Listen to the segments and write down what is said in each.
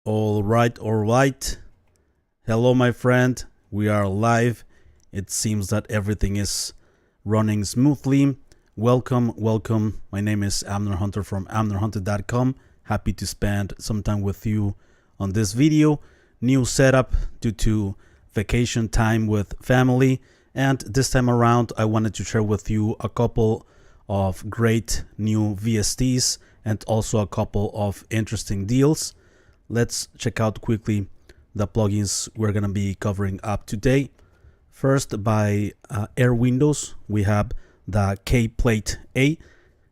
All right. Hello, my friend. We are live. It seems that everything is running smoothly. Welcome. My name is Amner Hunter from amnerhunter.com. Happy to spend some time with you on this video. New setup due to vacation time with family. And this time around, I wanted to share with you a couple of great new VSTs and also a couple of interesting deals. Let's check out quickly the plugins we're going to be covering up today. First, by Airwindows, we have the kPlateA,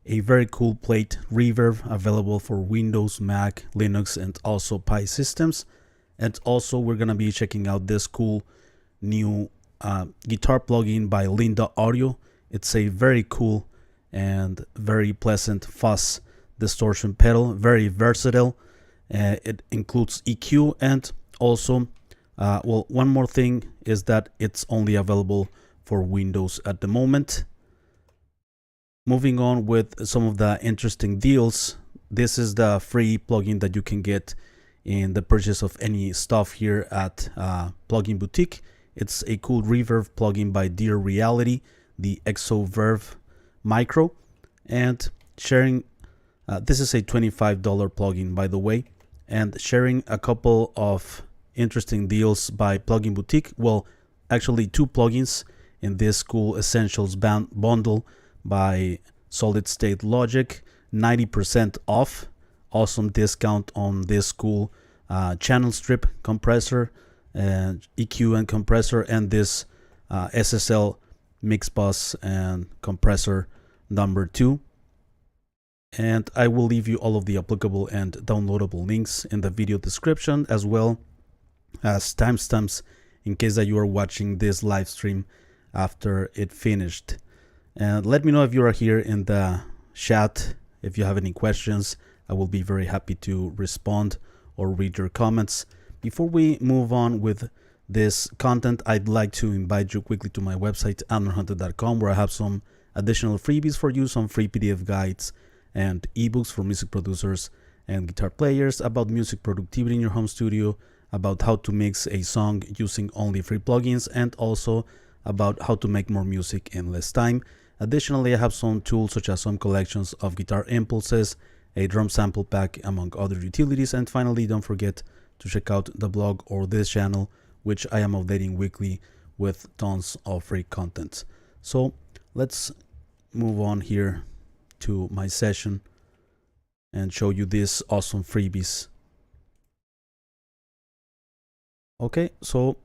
a very cool plate reverb available for Windows, Mac, Linux, and also Pi systems. And also, we're going to be checking out this cool new guitar plugin by Linda Audio. It's a very cool and very pleasant fuzz distortion pedal, very versatile. It includes EQ and also, one more thing is that it's only available for Windows at the moment. Moving on with some of the interesting deals. This is the free plugin that you can get in the purchase of any stuff here at Plugin Boutique. It's a cool reverb plugin by Dear Reality, the Exoverb Micro, and sharing. This is a $25 plugin, by the way, and sharing a couple of interesting deals by Plugin Boutique. Well, actually two plugins in this cool Essentials bundle by Solid State Logic, 90% off. Awesome discount on this cool Channel Strip compressor and EQ and compressor, and this SSL mixbus and compressor number 2. And I will leave you all of the applicable and downloadable links in the video description, as well as timestamps in case that you are watching this live stream after it finished. And let me know if you are here in the chat. If you have any questions, I will be very happy to respond or read your comments. Before we move on with this content, I'd like to invite you quickly to my website, amnerhunter.com, where I have some additional freebies for you, some free PDF guides and ebooks for music producers and guitar players about music productivity in your home studio, about how to mix a song using only free plugins, and also about how to make more music in less time. Additionally, I have some tools such as some collections of guitar impulses, a drum sample pack, among other utilities. And finally, don't forget to check out the blog or this channel, which I am updating weekly with tons of free content. So let's move on here to my session and show you these awesome freebies. Okay, so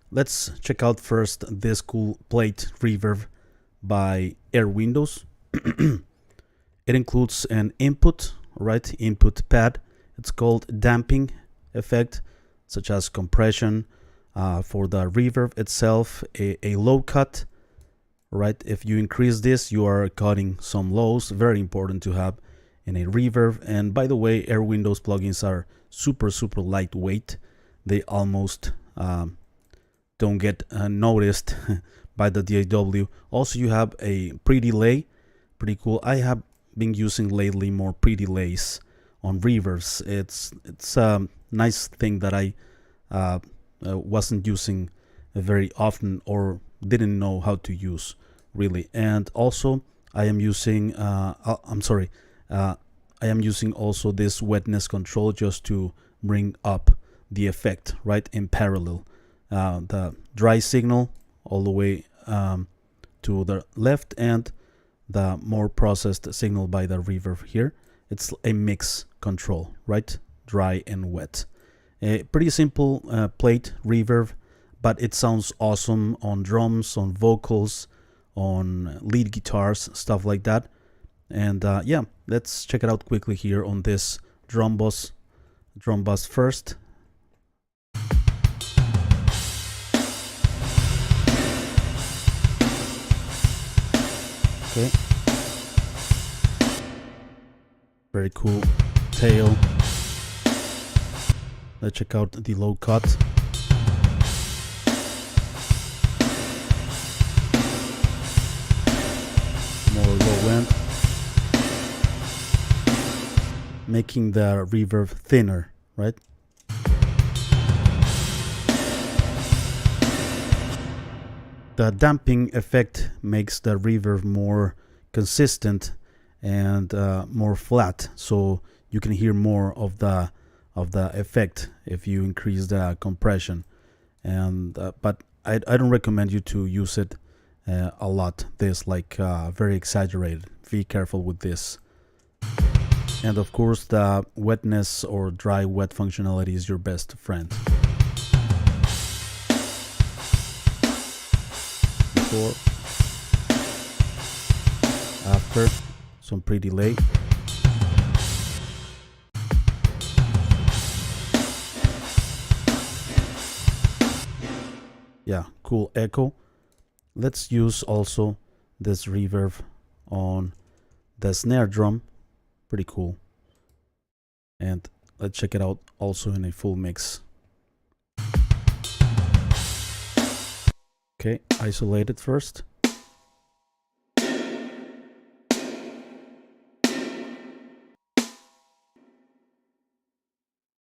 let's check out first this cool plate reverb by Airwindows. It includes an input pad. It's called damping effect, such as compression for the reverb itself, a low cut. Right, if you increase this, you are cutting some lows. Very important to have in a reverb. And by the way, Airwindows plugins are super lightweight. They almost don't get noticed by the DAW. Also, you have a pre-delay, pretty cool. I have been using lately more pre-delays on reverbs. It's a nice thing that I wasn't using very often or didn't know how to use really. And also I am using I am using also this wetness control just to bring up the effect right in parallel, the dry signal all the way to the left and the more processed signal by the reverb here. It's a mix control, right? Dry and wet. A pretty simple plate reverb, but it sounds awesome on drums, on vocals, on lead guitars, stuff like that. And yeah, let's check it out quickly here on this drum bus first. Okay. Very cool tail. Let's check out the low cut. More low end. Making the reverb thinner, right? The damping effect makes the reverb more consistent and more flat, so you can hear more of the effect if you increase the compression. And but I don't recommend you to use it a lot. This like very exaggerated. Be careful with this. And of course, the wetness or dry wet functionality is your best friend. Before, after, some pre-delay. Yeah, cool echo. Let's use also this reverb on the snare drum. Pretty cool. And let's check it out also in a full mix. Okay, isolate it first.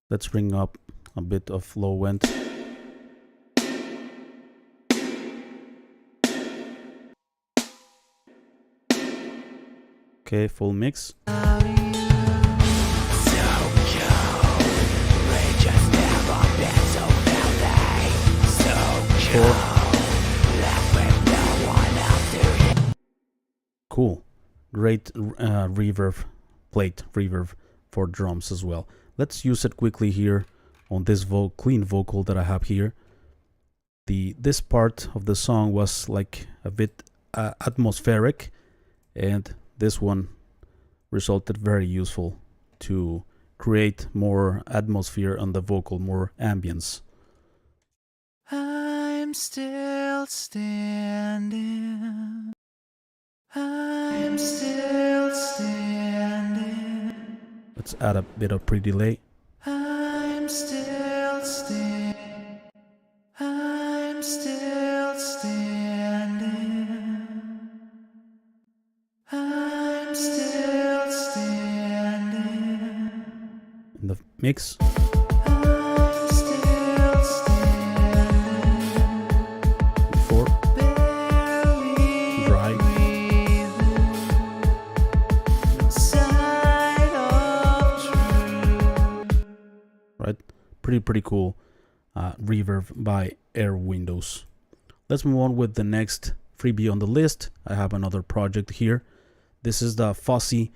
Let's bring up a bit of low end. Okay, full mix. Cool. Great reverb, plate reverb for drums as well. Let's use it quickly here on this clean vocal that I have here. This part of the song was like a bit atmospheric, and this one resulted very useful to create more atmosphere on the vocal, more ambience. I'm still standing. I'm still standing. Let's add a bit of pre-delay. I'm still standing. I'm still standing. I'm still standing. In the mix. I'm still standing. Before. Dry. Right, pretty cool reverb by Airwindows. Let's move on with the next freebie on the list. I have another project here. This is the fuzzy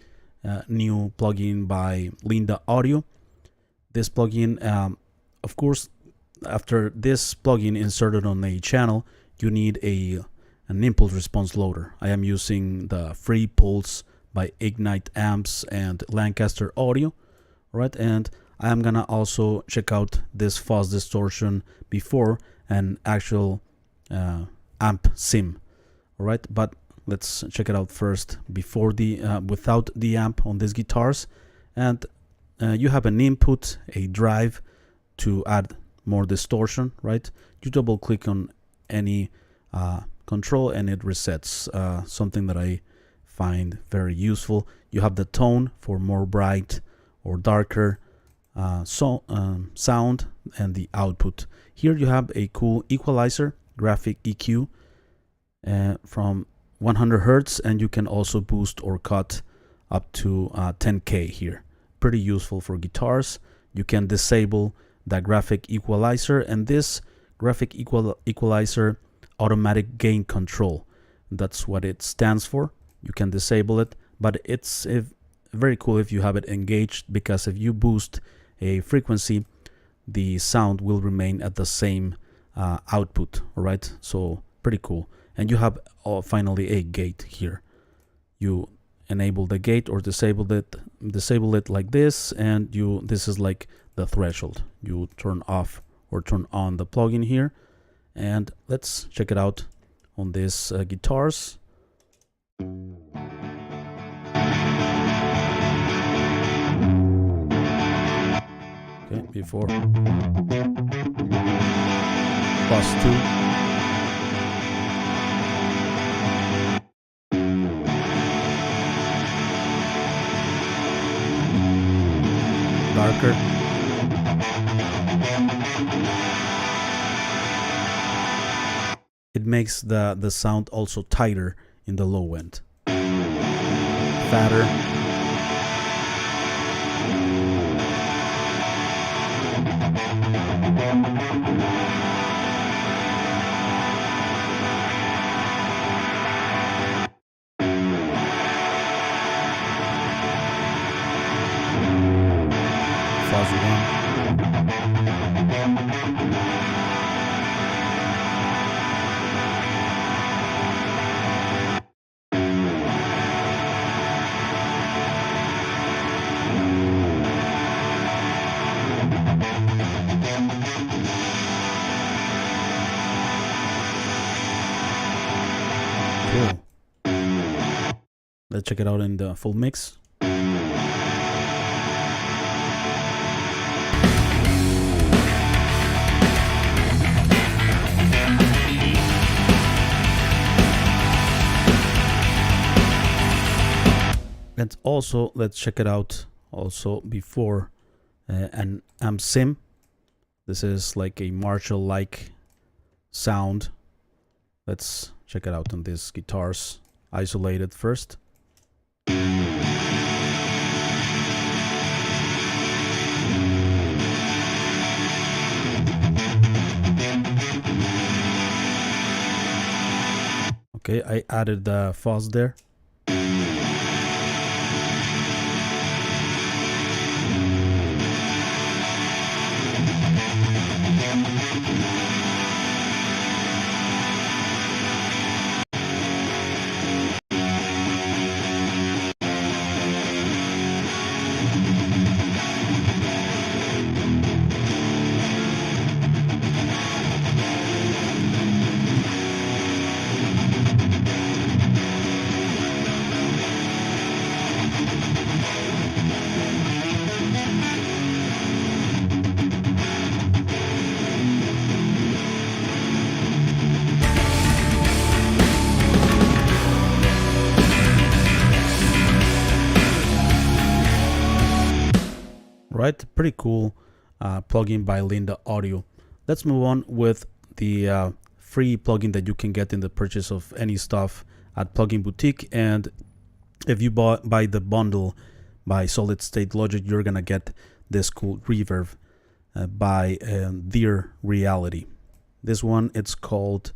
new plugin by Linda Audio. This plugin, of course, after this plugin inserted on a channel, you need an impulse response loader. I am using the free Pulse by Ignite Amps and Lancaster Audio, right? And I am gonna also check out this fuzz distortion before an actual amp sim, all right? But let's check it out first before the without the amp on these guitars. And you have an input, a drive to add more distortion, right? You double click on any control and it resets, something that I find very useful. You have the tone for more bright or darker sound, and the output. Here you have a cool equalizer, graphic EQ from 100 Hertz, and you can also boost or cut up to 10K here. Pretty useful for guitars. You can disable the graphic equalizer, and this graphic equalizer automatic gain control, that's what it stands for. You can disable it, but it's very cool if you have it engaged, because if you boost a frequency, the sound will remain at the same output, all right? So pretty cool. And you have finally a gate here. You enable the gate or disable it like this, and this is like the threshold. You turn off or turn on the plugin here, and let's check it out on these guitars. Okay, before Bus 2. Darker. it makes the sound also tighter in the low end, fatter. Fuzzy one. Cool. Let's check it out in the full mix. And also, let's check it out also before an amp sim. This is like a Marshall-like sound. Let's check it out on these guitars, isolated first. Okay, I added the fuzz there. Right, pretty cool plugin by Linda Audio. Let's move on with the free plugin that you can get in the purchase of any stuff at Plugin Boutique. And if you buy the bundle by Solid State Logic, you're gonna get this cool reverb by Dear Reality. This one, it's called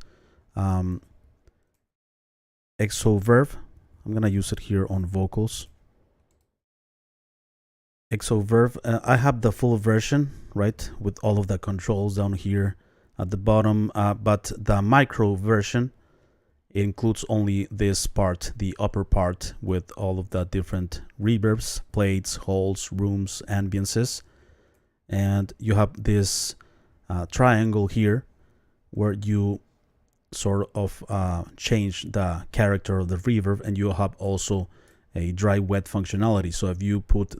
Exoverb. I'm gonna use it here on vocals. Exoverb. I have the full version, right, with all of the controls down here at the bottom, but the micro version includes only this part, the upper part, with all of the different reverbs, plates, holes, rooms, ambiances. And you have this triangle here where you sort of change the character of the reverb, and you have also a dry wet functionality. So if you put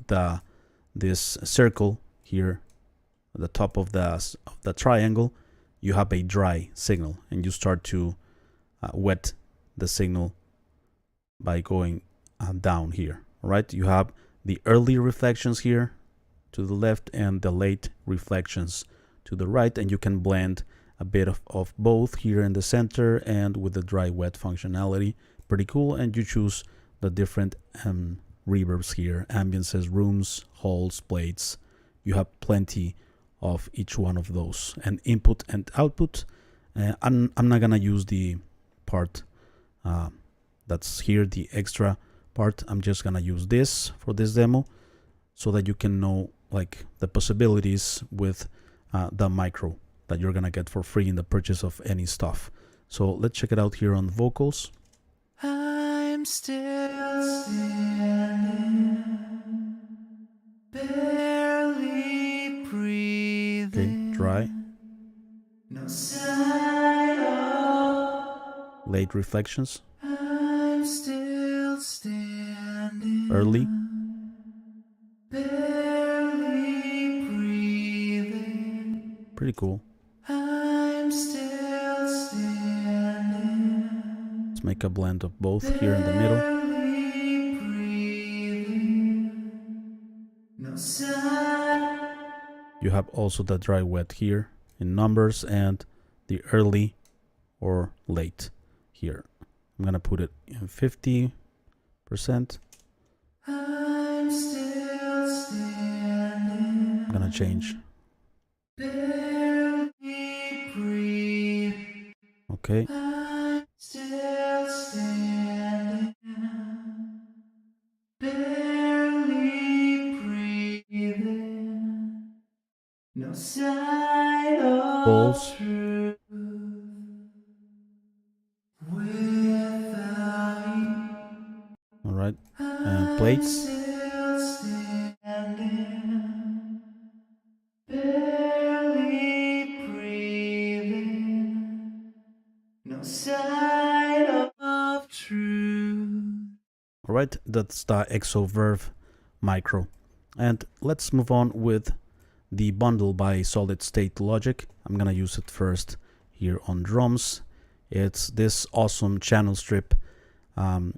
this circle here at the top of the triangle, you have a dry signal, and you start to wet the signal by going down here. All right, you have the early reflections here to the left and the late reflections to the right, and you can blend a bit of both here in the center and with the dry wet functionality. Pretty cool. And you choose the different reverbs here, ambiances, rooms, halls, plates. You have plenty of each one of those, and input and output. I'm not gonna use the part that's here, the extra part. I'm just gonna use this for this demo so that you can know like the possibilities with the micro that you're gonna get for free in the purchase of any stuff. So let's check it out here on vocals. I'm still standing, barely breathing. Okay, dry, No sign of. late reflections, I'm still standing, early, barely breathing. pretty cool. I'm still standing, Let's make a blend of both here in the middle. barely breathing. No sign. You have also the dry wet here in numbers and the early or late here. I'm gonna put it in 50%. I'm still standing. I'm gonna change. Barely breathe. Okay. I'm still standing. Barely breathing. No sign of Balls. truth. Without you, All right. And plates. still standing. Barely breathing. No sign of truth. All right. That's the Exoverb micro. And let's move on with the bundle by Solid State Logic. I'm gonna use it first here on drums. It's this awesome channel strip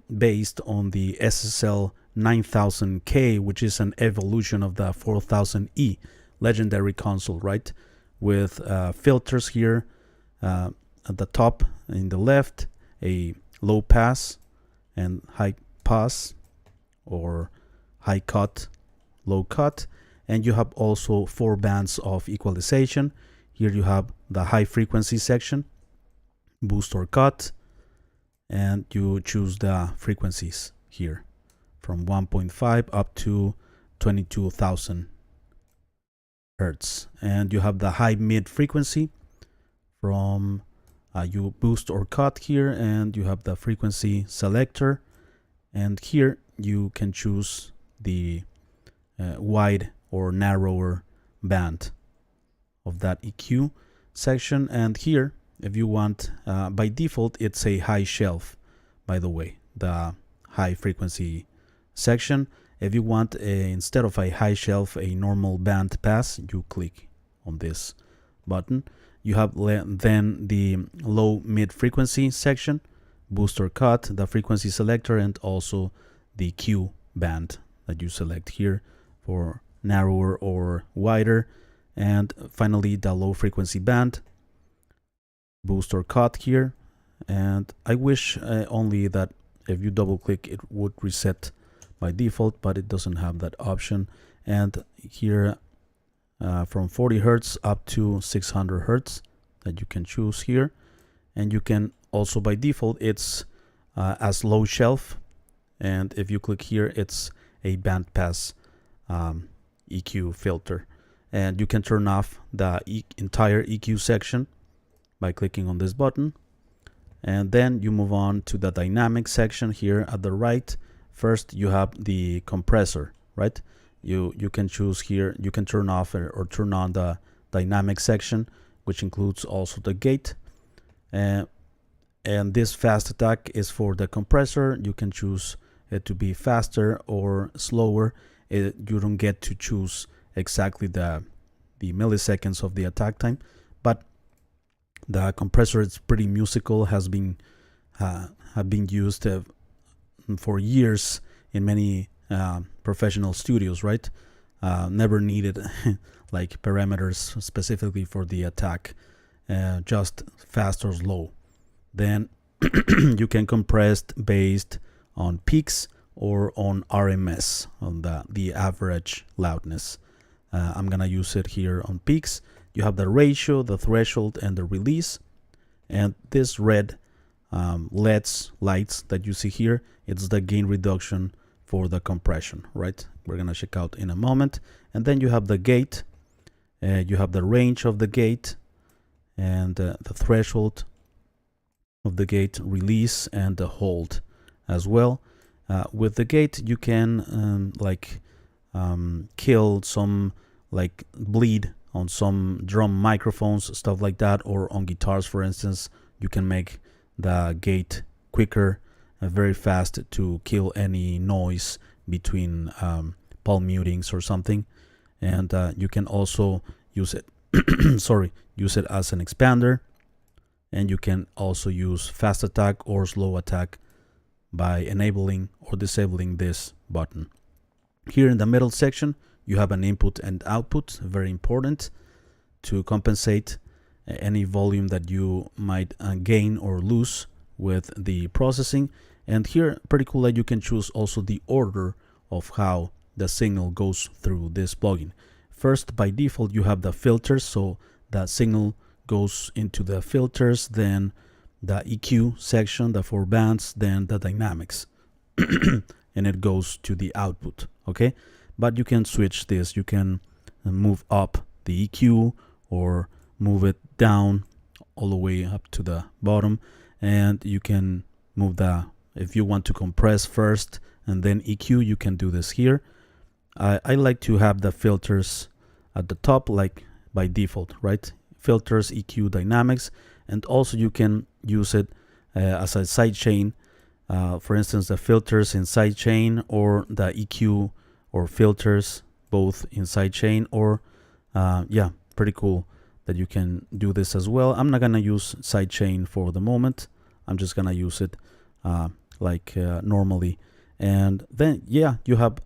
based on the SSL 9000K, which is an evolution of the 4000E legendary console, right? With filters here at the top in the left, a low pass and high pass, or high cut, low cut, and you have also 4 bands of equalization. Here you have the high frequency section, boost or cut, and you choose the frequencies here from 1.5 up to 22,000 hertz. And you have the high mid frequency from you boost or cut here, and you have the frequency selector, and here you can choose the wide or narrower band of that EQ section. And here, if you want, by default it's a high shelf, by the way, the high frequency section. If you want instead of a high shelf, a normal band pass, you click on this button. You have then the low mid frequency section, boost or cut, the frequency selector, and also the Q band that you select here for narrower or wider. And finally the low frequency band, boost or cut here. And I wish only that if you double click it would reset by default, but it doesn't have that option. And here from 40 hertz up to 600 hertz that you can choose here. And you can also, by default, it's as low shelf, and if you click here it's a band pass EQ filter. And you can turn off the entire EQ section by clicking on this button. And then you move on to the dynamic section here at the right. First you have the compressor, right? You can choose here, you can turn off or turn on the dynamic section, which includes also the gate. And this fast attack is for the compressor. You can choose it to be faster or slower. You don't get to choose exactly the milliseconds of the attack time, but the compressor is pretty musical, have been used for years in many professional studios, right? Never needed like parameters specifically for the attack, just fast or slow. Then you can compress based on peaks or on RMS, on the average loudness. I'm gonna use it here on peaks. You have the ratio, the threshold, and the release. And this red lights that you see here, it's the gain reduction for the compression, right? We're gonna check out in a moment. And then you have the gate, you have the range of the gate, and the threshold of the gate, release, and the hold as well. With the gate you can kill some, like bleed on some drum microphones, stuff like that, or on guitars for instance. You can make the gate quicker, very fast, to kill any noise between palm mutings or something. And you can also use it use it as an expander. And you can also use fast attack or slow attack by enabling or disabling this button. Here in the middle section you have an input and output, very important to compensate any volume that you might gain or lose with the processing. And here, pretty cool that you can choose also the order of how the signal goes through this plugin. First, by default, you have the filters, so the signal goes into the filters, then the EQ section, the 4 bands, then the dynamics, and it goes to the output, okay? But you can switch this. You can move up the EQ or move it down all the way up to the bottom, and you can move if you want to compress first and then EQ, you can do this here. I like to have the filters at the top, like by default, right? Filters, EQ, dynamics, and also you can use it as a sidechain. For instance, the filters in sidechain, or the EQ or filters both in sidechain, or yeah, pretty cool that you can do this as well. I'm not gonna use sidechain for the moment. I'm just gonna use it normally. And then yeah, you have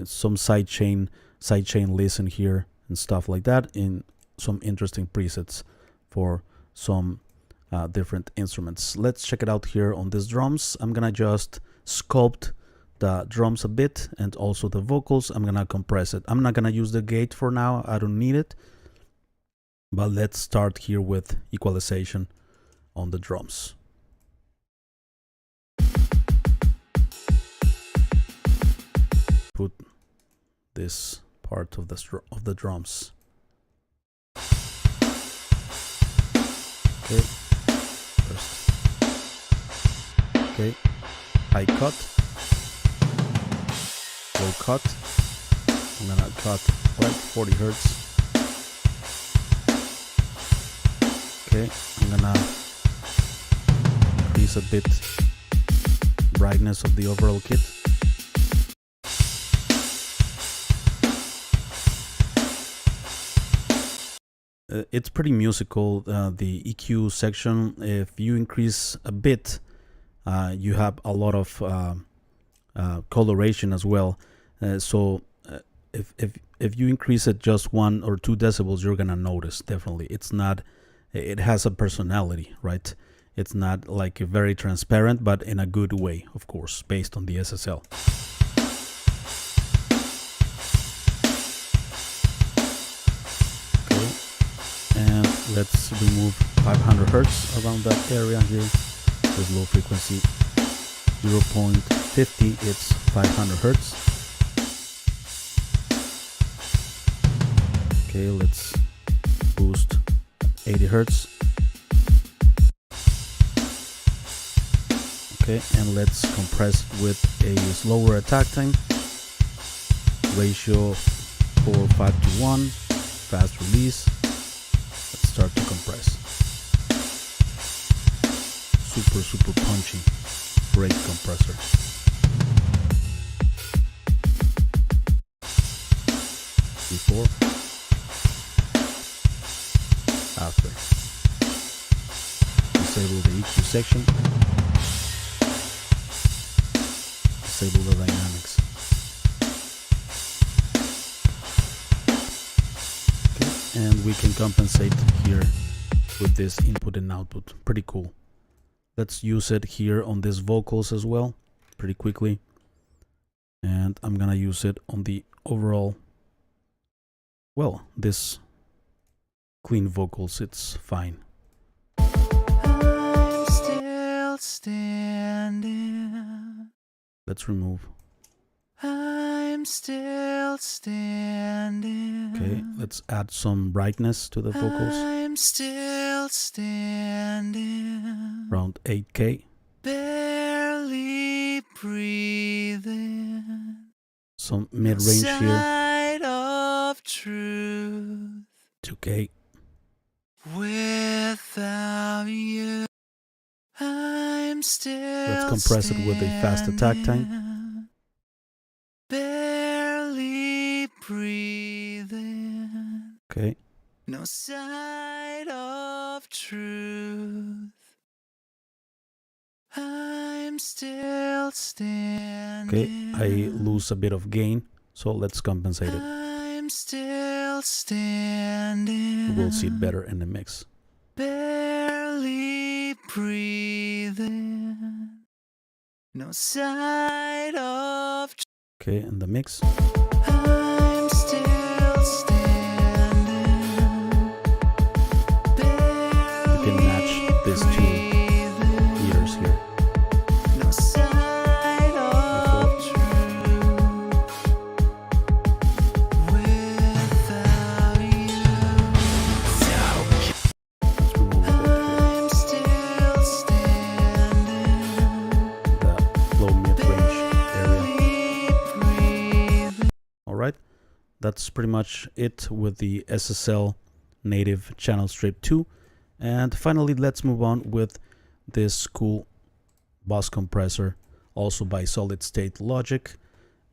some sidechain listen here and stuff like that, in some interesting presets for some different instruments. Let's check it out here on these drums. I'm gonna just sculpt the drums a bit, and also the vocals. I'm gonna compress it. I'm not gonna use the gate for now, I don't need it. But let's start here with equalization on the drums. Put this part of the drums. Okay, first. Okay, high cut, low cut. I'm gonna cut like 40 hertz. Okay, I'm gonna increase a bit brightness of the overall kit. It's pretty musical, the EQ section. If you increase a bit, you have a lot of coloration as well. So if you increase it just 1 or 2 decibels, you're gonna notice, definitely. It has a personality, right? It's not like very transparent, but in a good way, of course, based on the SSL. And let's remove 500 hertz around that area here. There's low frequency 0.50, it's 500 hertz. Okay, let's boost 80 hertz. Okay, and let's compress with a slower attack time. Ratio 4:5:1, fast release. Let's start to compress. Super punchy, great compressor. Before, after. Disable the EQ section. Disable the dynamics. And we can compensate here with this input and output. Pretty cool. Let's use it here on these vocals as well, pretty quickly. And I'm gonna use it on the overall, well, this clean vocals, it's fine. I'm still standing. Let's remove. I'm still standing. Okay, let's add some brightness to the vocals. I'm still standing. Around 8K. Barely breathing. Some mid-range here. Side of truth. 2K. Without you, I'm still. Let's compress it with a fast attack time. Barely breathing. Okay. No side of truth. I'm still standing. Okay, I lose a bit of gain, so let's compensate it. I'm still standing. We'll see it better in the mix. barely breathing. No sight of Okay, and the mix. I'm still standing. You can match these two ears here. No sign of truth without you. Let's remove I'm still standing. the low mid-range area. Breathing. Alright, that's pretty much it with the SSL native channel strip 2. And finally, let's move on with this cool bus compressor, also by Solid State Logic.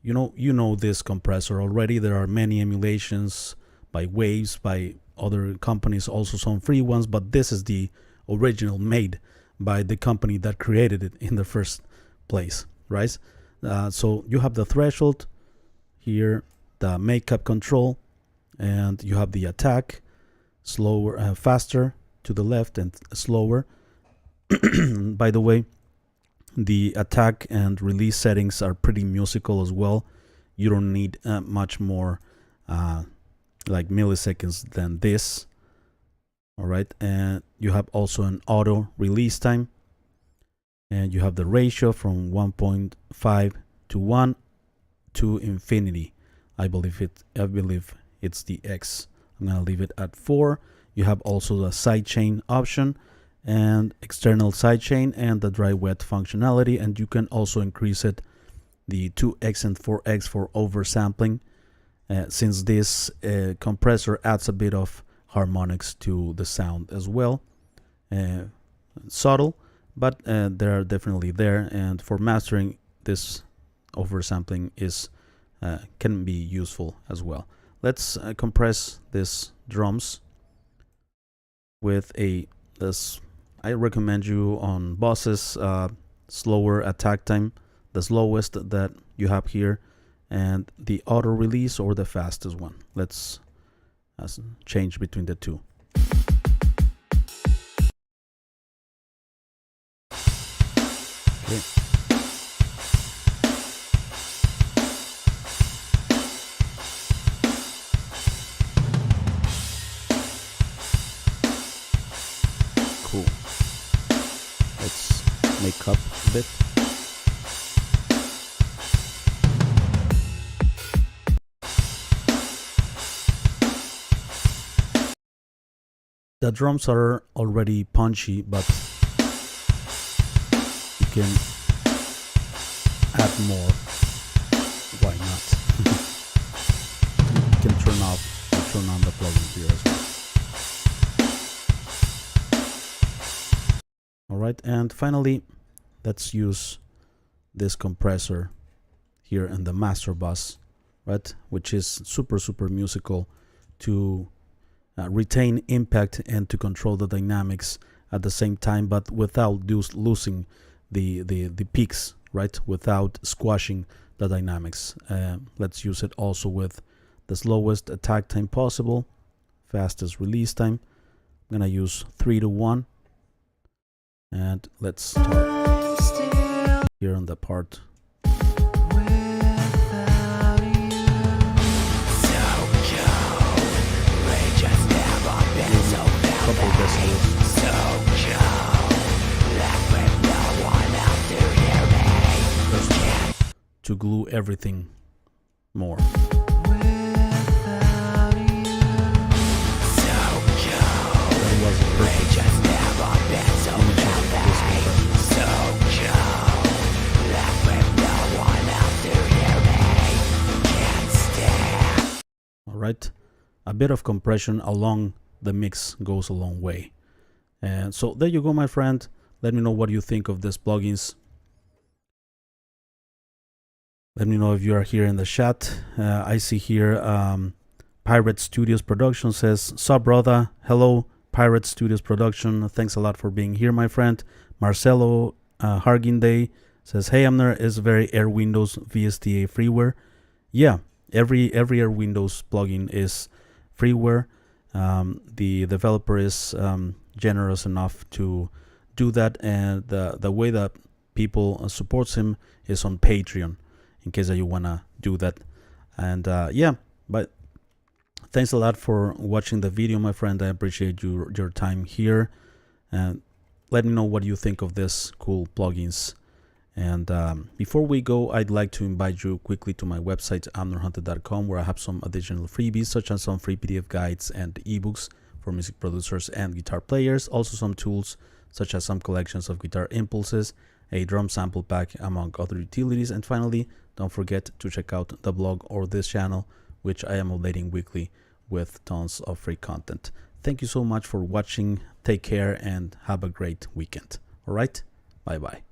You know this compressor already. There are many emulations by Waves, by other companies, also some free ones, but this is the original made by the company that created it in the first place, right? So you have the threshold here, the makeup control, and you have the attack, slower, faster to the left and slower. By the way, the attack and release settings are pretty musical as well. You don't need much more like milliseconds than this. All right, and you have also an auto release time, and you have the ratio from 1.5 to 1 to infinity. I believe it's the X. I'm gonna leave it at 4. You have also the sidechain option and external sidechain and the dry wet functionality, and you can also increase it the 2x and 4x for oversampling, since this compressor adds a bit of harmonics to the sound as well. Subtle, but they're definitely there, and for mastering, this oversampling is can be useful as well. Let's compress these drums with this. I recommend you on buses slower attack time, the slowest that you have here, and the auto release or the fastest one. Let's change between the two. Okay. Cool. Let's make up a bit. The drums are already punchy, but you can add more. Why not? You can turn on the plugin here as well. Alright, and finally, let's use this compressor here in the master bus, right? Which is super musical to retain impact and to control the dynamics at the same time, but without losing the peaks, right? Without squashing the dynamics. Let's use it also with the slowest attack time possible, fastest release time. I'm gonna use 3 to 1, and let's start here on the part. Couple decibels to glue everything more. That was a perfect image of this. Alright, a bit of compression along the mix goes a long way. And so there you go, my friend. Let me know what you think of these plugins. Let me know if you are here in the chat. I see here Pirate Studios Production says, "Sup brother, hello Pirate Studios Production, thanks a lot for being here, my friend." Marcelo Harginday says, "Hey Amner, is very Airwindows VSTA freeware?" Yeah, every Airwindows plugin is freeware. The developer is generous enough to do that, and the way that people supports him is on Patreon, in case that you wanna do that. And yeah, but thanks a lot for watching the video, my friend. I appreciate your time here, and let me know what you think of this cool plugins. And before we go, I'd like to invite you quickly to my website, amnorhunter.com, where I have some additional freebies, such as some free PDF guides and ebooks for music producers and guitar players. Also some tools, such as some collections of guitar impulses, a drum sample pack, among other utilities. And finally, don't forget to check out the blog or this channel, which I am updating weekly with tons of free content. Thank you so much for watching. Take care and have a great weekend. All right, bye bye.